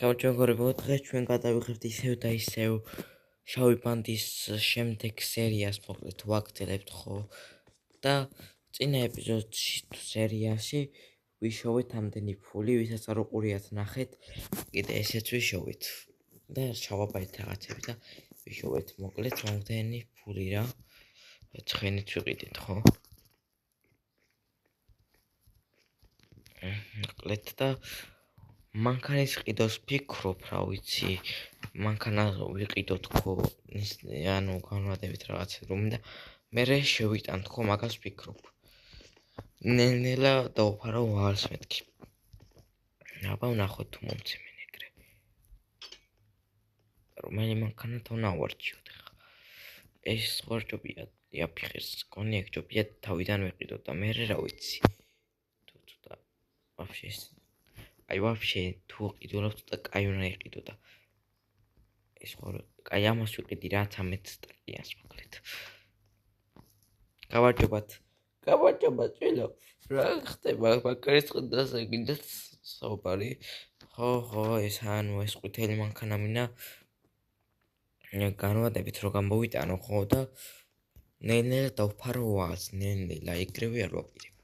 გამარჯობა, დღეს ჩვენ გადავიღებთ ისევ და ისევ შავი ბანდის შემდეგ სერიას, მოკლედ ვაგრძელებთ ხო და წინა ეპიზოდში თუ სერიაში ვიშოვეთ ამდენი ფული, ვისაც არ უყურიათ ნახეთ, კიდე ესეც ვიშოვეთ და ჩავაბარეთ რაღაცები და ვიშოვეთ მოკლედ ამდენი ფული რა. ცხენით ვიყიდეთ ხო? მოკლედ და მანქანის ყიდოს ფიქრობ, რა ვიცი, მანქანა ვიყიდოთ ხო, ანუ განვადებით რაღაც რომ და მე შევიტანთ ხო, მაგას ვფიქრობ. ნელ-ნელა დავფარო ვარს მეთქი. აბა ვნახოთ თუ მომცემენ ეგრე. რომელი მანქანა დავნავარჩიოთ ხა. ეს ხორჯობია, იაფიხეს კონიაკ ჯობია თავიდან ვიყიდოთ და მე რა ვიცი. თუ და ვაფშე აი ვაფშე თუ ყიდულობთ და კაი უნდა იყიდო და ეს ხო კაი ამას ვიყიდი რა 13 სტაკიანს მოკლედ. გამარჯობა ჭილო. რა ხდება მანქანის ყიდაზე გინდათ საუბარი? ხო, ეს ანუ ეს ყვითელი მანქანა მინდა განვადებით რო გამოვიტანო ხო და ნელ-ნელა დავფარო ვაზ, ნელ-ნელა ეგრევე არ ვაპირებ.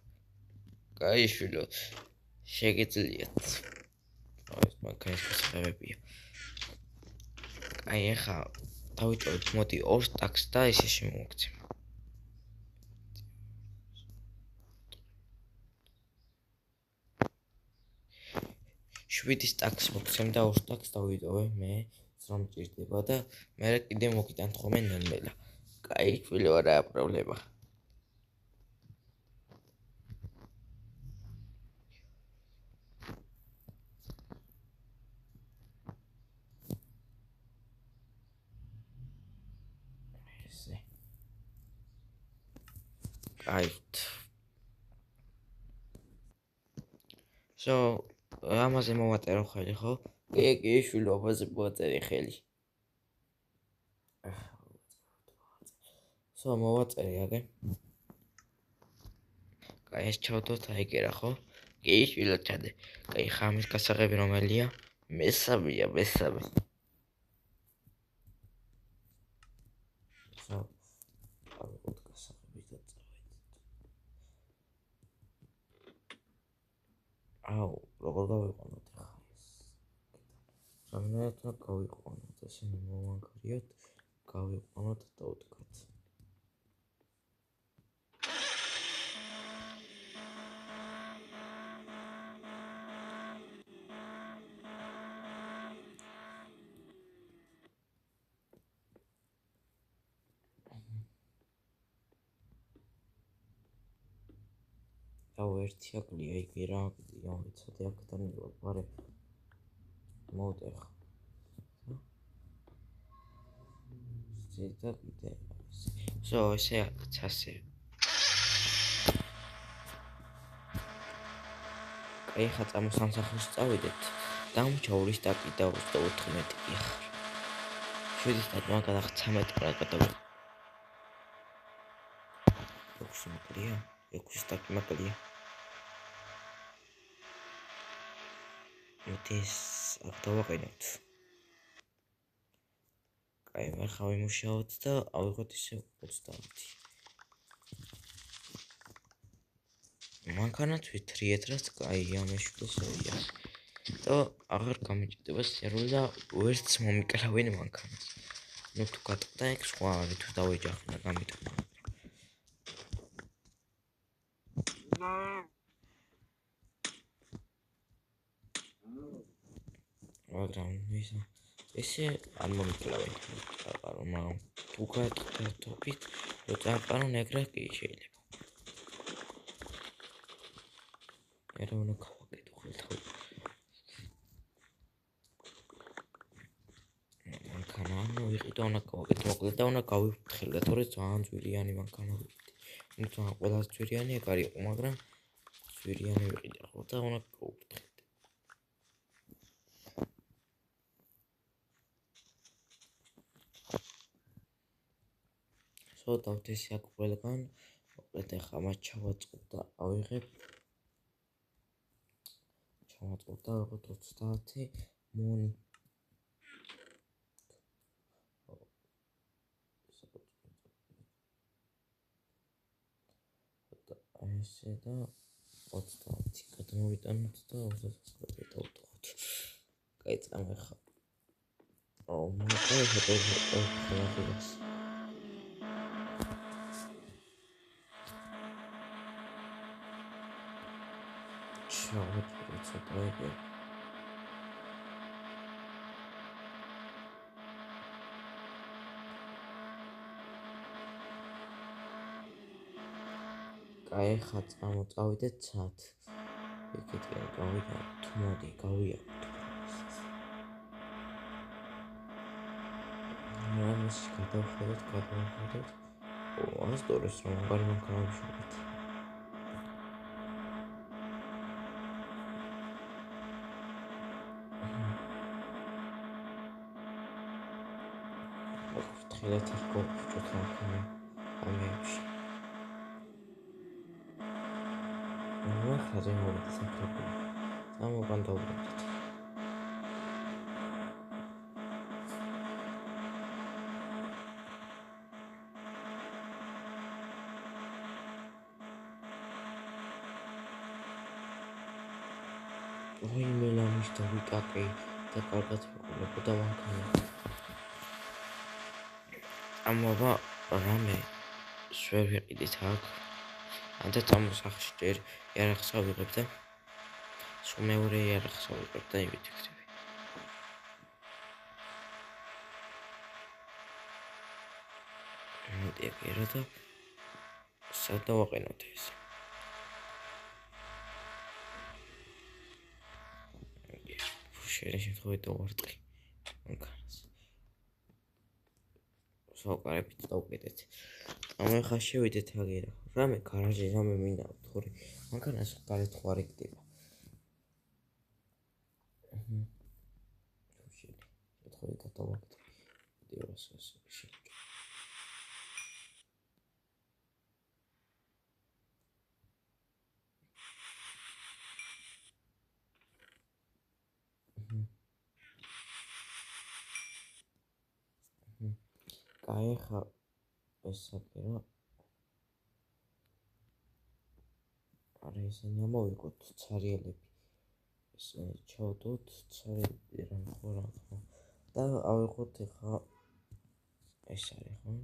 კაი შვილო, შეგიძლიათ. ეს მანქანის მოსაღებებია. აი ახლა დავიწყოთ მოდი 2 სტაკს და ისე შემოვაქცევ. 7 სტაკს მოგცემ და 2 სტაკს დავიტოვე მე, რომ ჭირდება და მე კიდე მოგიტანთ ხოლმე ნელ-ნელა. კაი შვილო, არაა პრობლემა. Right. So, ამაზე მოვაწერო ხელი, ხო? კი, შვილო, ამაზე მოვაწერე ხელი. So, მოვაწერე აგე. კაი, ეს ჩავდოთ აიგერა, ხო? კი, შვილო, ჩადე. კაი, ხამის გასაღები რომელია? მესამეა. So, ავიღოთ გასაღები და წავედით. აუ, როგორ გავიყვანოთ ახლა ეს? რამდენად გავიყვანოთ, ესენი მოვანგრიოთ, გავიყვანოთ და დავდგათ. ერთი აკლია იგი რა, ვიცოდი აქედან ვარე მოვდე ხა. ზედა კიდე. So, ესე ასე. კაი, ხა წამოსამსახურს წავიდეთ. დამრჩა 2 სტაკი და 34 კი ხარ. 7 სტაკი მაგალითად 13 პრა გადავ. 6 მაკლია? 6 სტაკი მაკლია. ეს აქ დავაყენოთ. კაი, მე ხა ვიმუშაოთ და ავიღოთ ისე 30. მანქანაც ვითრიეთ, რაც კაია, მეშვილოსია. და აღარ გამიჭდება სერვი და ვერც მომიკლავენ მანქანას. ნუ თუ გატყდა ეგ სხვა არის, თუ დავეჯახნა გამიტყდა. მაგრამ ესე არ მომიკლავენ. მაგრამ თუ გატყდა თopit, რო წამყარონ ეგრე კი შეიძლება. ერა უნდა გავაკეთო ხელთავი. მანქანა ანუ ვიყიდო უნდა გავაკეთო, მოკლედ და უნდა გავიფრთხილდე, თორე ძალიან ძვირიანი მანქანა ვიყიდე. ნუ ძალიან ყველა ძვირიანი ეგ არ იყო, მაგრამ ძვირიანი ვიყიდე ხო და უნდა გავიფრთხილდე. So, დავთესი აქ ყველგან, მოკლედ ახლა მას ჩავაწყობ და ავიღებ. ჩავაწყობ და ავიღოთ 30 მონი ესე და 30 გადმოვიტანოთ და 29-ზე დავტოვოთ. კაი, წამეხა. მაგარი ხალხს. ჩავეთქვი ცოტა ეგ. კაი, ხა წავიდეთ ცად. იქიდან გავიგავთ, მოდი, გავიაროთ. რამეს გადავხედოთ. ასდორეს რომ მაგარი მანქანავშობთ. ფრთხილად გოგჭოთ მანქანა ამეებში. ახლა მოვიდეთ საკრებულო. ამოვანდაუბრუნდით. ვინმე ლამის დავიკაკე და კარგად ვიყურებოდა მანქანა. ამობა რამე ვერ ვიყიდით აქ. ანდა წამოსახში ჯერ იარაღს ავიღებ და სულ მეორე იარაღს ავიღებ და იმით ვიქცევი. მოდი აგერა და სად დავაყენოთ ეს. შეიძლება შემთხვევით დავარტყი მანქანას. სოკარებით დავკიდეთ. ამახა შევიდეთ აგერა. რამე გარაჟი რამე მინდა თორე მანქანას გარეთ ხო არ იკდება. შემთხვევით დავაკეთე. დიოსას შევიდეთ. კაი, ხა ეს აკერა. არა ისინი ამოვიღოთ ცარიელები. ესე ჩავდოთ ცარიელები რა ხო და ავიღოთ ხა ეს არის ხო?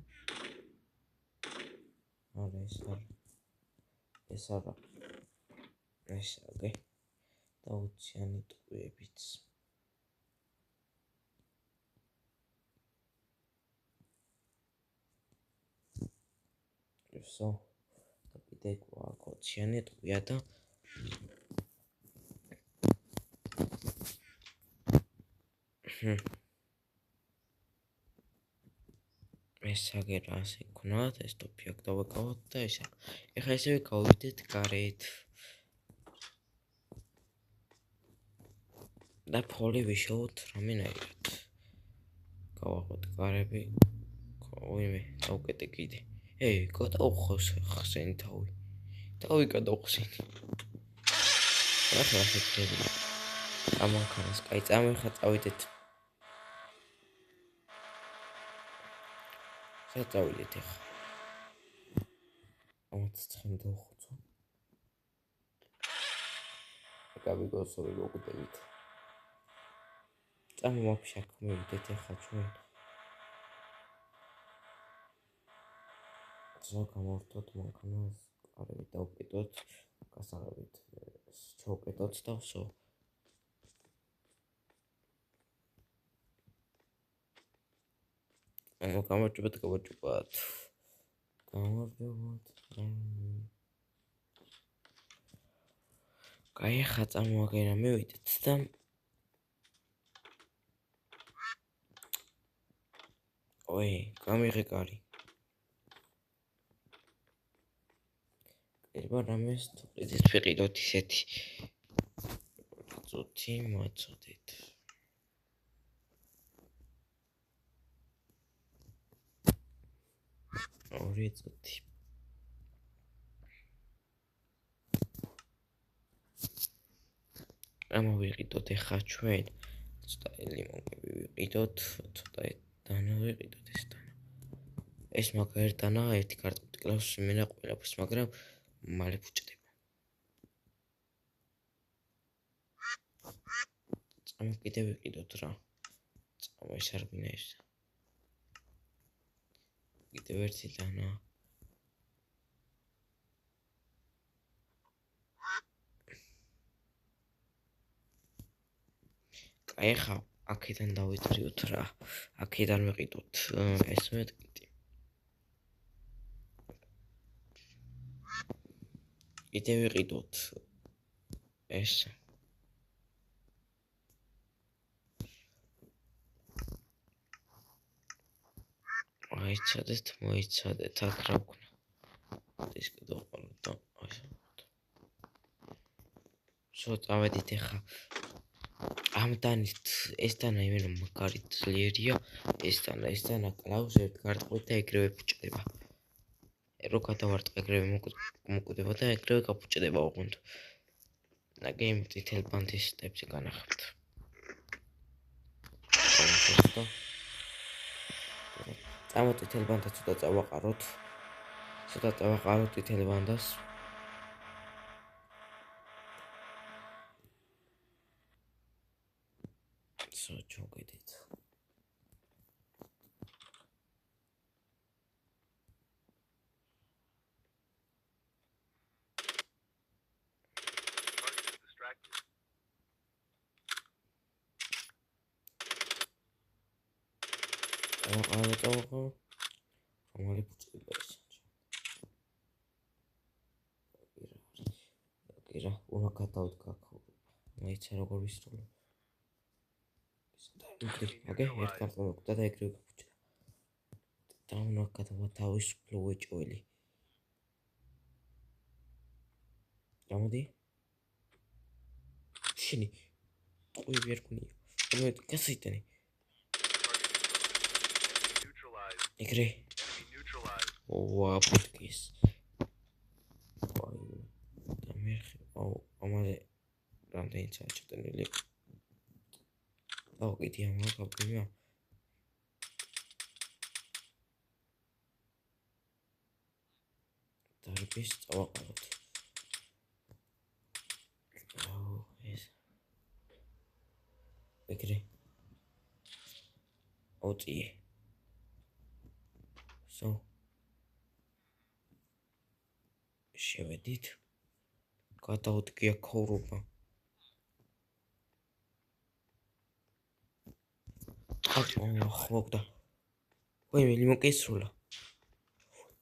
არა ეს არა. ეს აგე და 20-იანი ტყუებიც. So, და კიდე კოციანი ტყუია და ეს აგერა ასე ქნათ, ეს ტოფი აქ დავაკავოთ და ეს ეხლა ესევე გავიდეთ გარეთ. და ფოლი ვიშოვოთ რამენაირად. გავაღოთ გარები. ვიმე, დავკეტე კიდე. გადავხოს ხსენი თავი. თავი გადავხსენი. ახლა შეხედე. ამანქანას კაი წამეხა წავიდეთ. წავიდეთ ახლა. 29 დავხოცო. გავიგოსოვი მოგდებით. წამოვაფშაქ მივიდეთ ახლა ჩვენ. გამოვდოთ მანქანას, კარები დავკიდოთ, გასაღებით ჩავკეტოთ და ვსო. გამარჯობათ. კაი, ხა წამოაგერა მივიდეთ და გამიღე კარი. ერბა რამეს თუყიდით ვიყიდოთ ისეთი. წუთი მოწოდეთ. ორი წუთი. ამოვიყიდოთ ახლა ჩვენ ცოტა ლიმონები ვიყიდოთ, ცოტა დანა ვიყიდოთ ეს დანა. ეს მაგერ დანა ერთი კარტოფი კლავს იმენა ყველაფერს, მაგრამ მალე ფუჭდება. წამო კიდევ ვიყიდოთ რა. წამო ეს არ გვინაებს. კიდევ ერთი დანა. აი ხა აქედან დავიწყოთ რა. აქედან ვიყიდოთ ეს მეტყიტი. კიდევ ვიყიდოთ ეს. მოიცადეთ აქ რა ვქნა. ეს გადავყავოთ და ასე. წავედით ახლა. ამ დანით ეს დანა იმენა მაგარი ძლიერია, ეს დანა კლავს ერთ კარტოფილს და ეგრევე ფუჭდება. რო გადავარტყე ეგრევე მოკვდება და ეგრევე გაფუჭდება ოღონდ. ნაგემ წითელ ბანდის სტეპსი განახებთ. წამო წითელ ბანდას ცოტა წავაყაროთ. წითელ ბანდას. ჩოგედით. რომალი ფუჭდება ეს. კირა, უნდა გადავთ გაქაურობა. მაიცა როგორ ვისროლო. აგე ერთ კარტოფილს მოკვდა და ეგრევე გაფუჭდა. და უნდა გადავათავისუფლო ეჭველი. გამოდი. შენი ყუები არ გუნია. მე გასაიტანი. ეგრე. ვა პუტკის. და მე ამაზე რამდენი წელი ჩატენილი. დავყიდი ამას გავყიდია. დარბის წავაყაროთ. ეს. ეგრე. ოწიე. შევედით. გადავდგია ქაურობა. ხმოგდა. ვაიმე ლიმონკა ისროლა.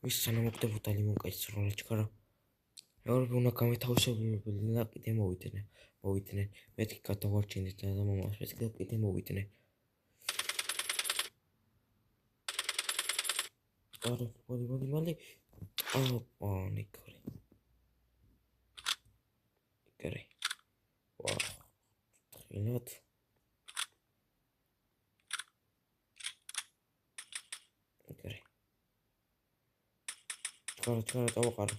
ვის სანამოკვდებოდა ლიმონკა ისროლა ჩქარა. მეორე უნდა გამეთავისებინებელი და კიდე მოვიდნენ. მეთქი გადავარჩინეთ და მომას მეთქი კიდე მოვიდნენ. არა, მოდი. ნიკორი. ეგრე. ვა. ტრინოთ. ეგრე. ჩქარა დავაყარო.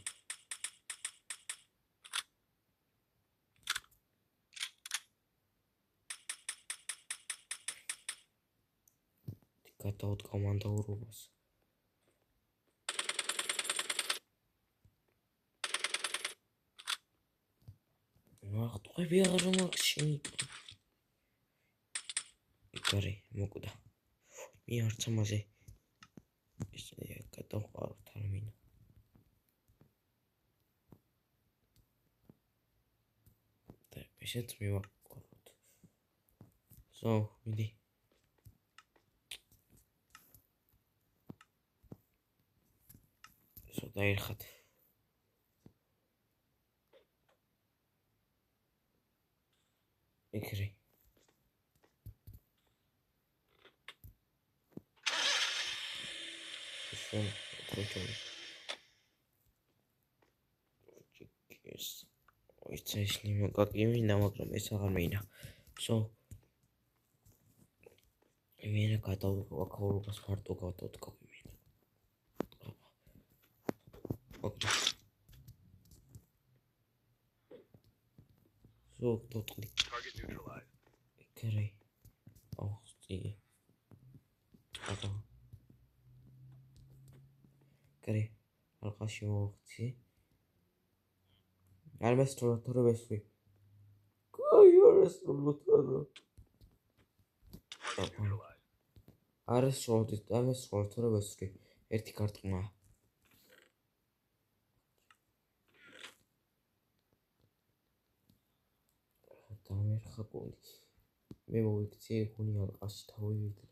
გადავთ კომანდაურობას. ტყვები აღარ მაქვს შენი. ეგრე მოკვდა. მე არც ამაზე ეს გადავყარო თერმინა. და ესეც მივაყაროთ. მიდი. დაიხათ. ეგრე. შენ ტროჭორი. ეს ის ლიმონკა კი მინდა, მაგრამ ეს აღარ მინდა. იმენა გადავაყაურობას მარტო გადავდგავ იმენა. დოტყდი. ეგრე. წიგე. აბა. კრე. ალყაში მოვხდი. არ მესროლო თორე ვესვი. კაი არ ესროლო თორე. არ ესროლო თორე ვესვი. ერთი კარტყმა. დამერხა გონი. მე მოვიქცე გონი ალყაში თავი ვიდრე.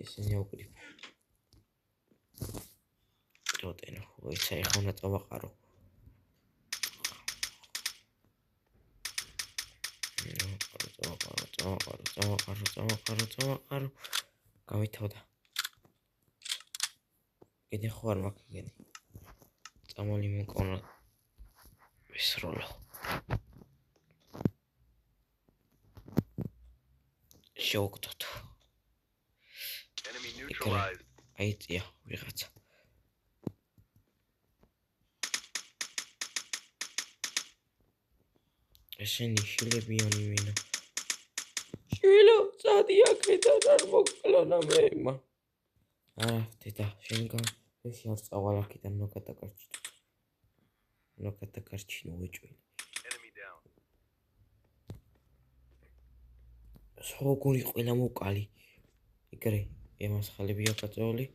ესენი აუკრიფ. როტენო, ვეცა ეხონა წავაყარო. წავაყარო. გავითავდა. კიდე ხო არ მაქვს გენი. წამალი მოკონა. ვისროლო. შევკდოთ. აიწია ვიღაცა. ესენი შილებიანი ვინა. შვილო, წადი აქედან არ მოკლონა მემა. არა, დედა, შენგან ეს არ წავალ აქედან ნოკატაკარჩინო ვეჭველი. სოგური ყველა მოკალი. იგრე, ემას ხალებია გაწეული.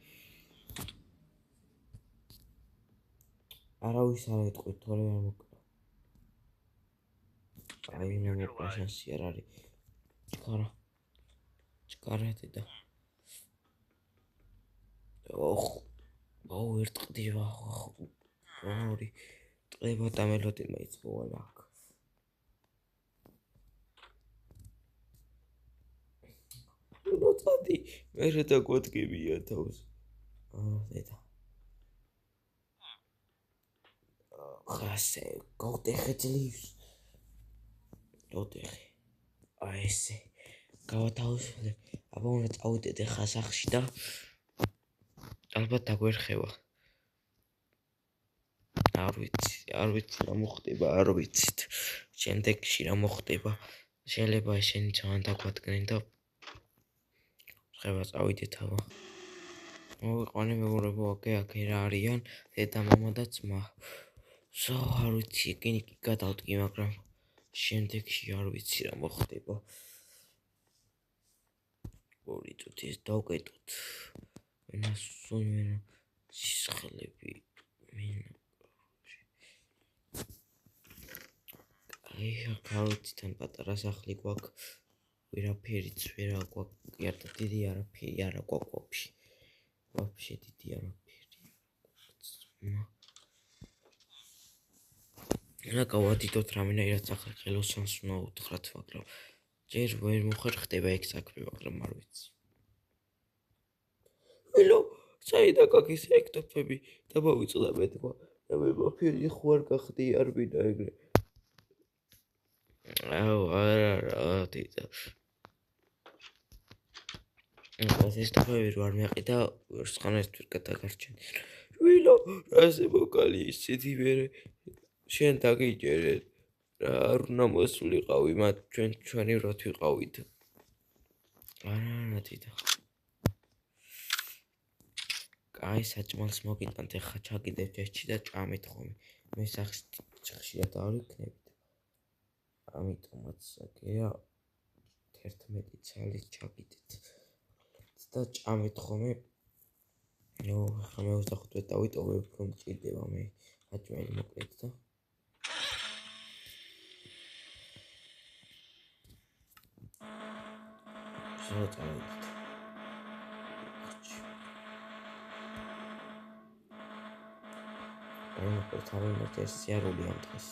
არავის არ ეტყვით, თორე არ მოკლა. აი მოკლა შანსი არ არის. ჩქარა დედა. ერთ ყდივა. ორი ტყება და მელოდი მაიწყოვალა აქ. როწადი მერე დაგვადგებია თავს. დედა. ხასე გოდეხე ძლივს. დოდეხე. ესე. გავათავისუფლე. აბა უნდა წავიდეთ ახლა სახში და ალბათ დაგვერხევა. არ ვიცი რა მოხდება, არ ვიცით. შემდეგში რა მოხდება. შეიძლება ესენი ძალიან დაგვადგნენ და ხება წავიდეთ აბა. მოვიყვანე მეურვებო აქ რა არიან, დედა მამა და ძმა. არ ვიცი, εκείνი კი გადავდგი, მაგრამ შემდეგში არ ვიცი რა მოხდება. ორი წუთი ეს დავკეტოთ. ვენასუნ სისხლები გავიციდან პატარა სახლი გვაქვს. ვერაფერიც ვერა გვაქვს. ერთად დიდი არაფერი არა გვაქვს ვაფშე. ვაფშე დიდი არაფერი. რა გავადიდოთ რამენერად საქართველოსანს უნდა უთხრათ, მაგრამ ჯერ ვერ მოხერხდება ეგ საქმე, მაგრამ არ ვიცი. ველო, საიდან გაგის ექტოფები და მოვიწოდა მეთქვა. და მე ვაფერი ხო არ გახდი არ ვიდა ეგრე. არა, დედა. ეს თქები არ მეყიდა, ვერცხანას თვირ გადაგარჩენ. ვილო, რაზე მოკალი ისეთი ვერე შენ დაგიჯერე. არ უნდა მოსულიყავი მათ ჩვენი ვრად ვიყავით. არა, დედა. კაი, საჭმელს მოგიტანთ ახლა ჩაგიდეთ ერთში და ჭამეთ ხოლმე. მე სახში და დავიქნებით. ამიტომაც გეა 11 ცალი ჩაგიდეთ. და ჭამეთ ხოლმე. ახლა მე 25 დავიტოვებ, რომ ჭირდება მე საჭმელი მოკლედ და წავიდეთ. მოკლედ ეს სიარული ამ დღეს.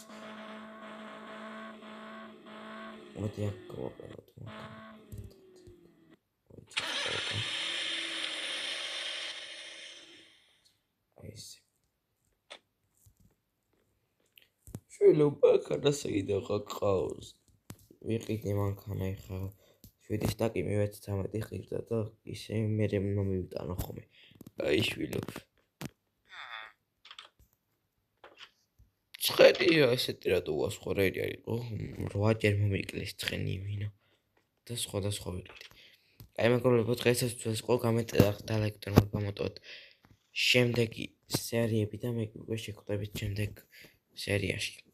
მოდი აქ გავაყენოთ მაგრამ. ესე. შეიძლება ხანა საიდან გყავს. ვიყიდე მანქანა ეხლა 7 სტაკი მივეც 13 ხირდა და ისე მე მომივიტანო ხოლმე. აი შვილო. ცხენია ესეთი რატო უასხორელი არის? 8 ჯერ მომიკლეს ცხენი მინა. და სხვადასხვა ვიდეოები. აი მეგობრებო, დღესაც ეს ყო გამეტყდა ლაიქთან გამოტოვოთ შემდეგი სერიები და მე უკვე შეხვდებით შემდეგ სერიაში.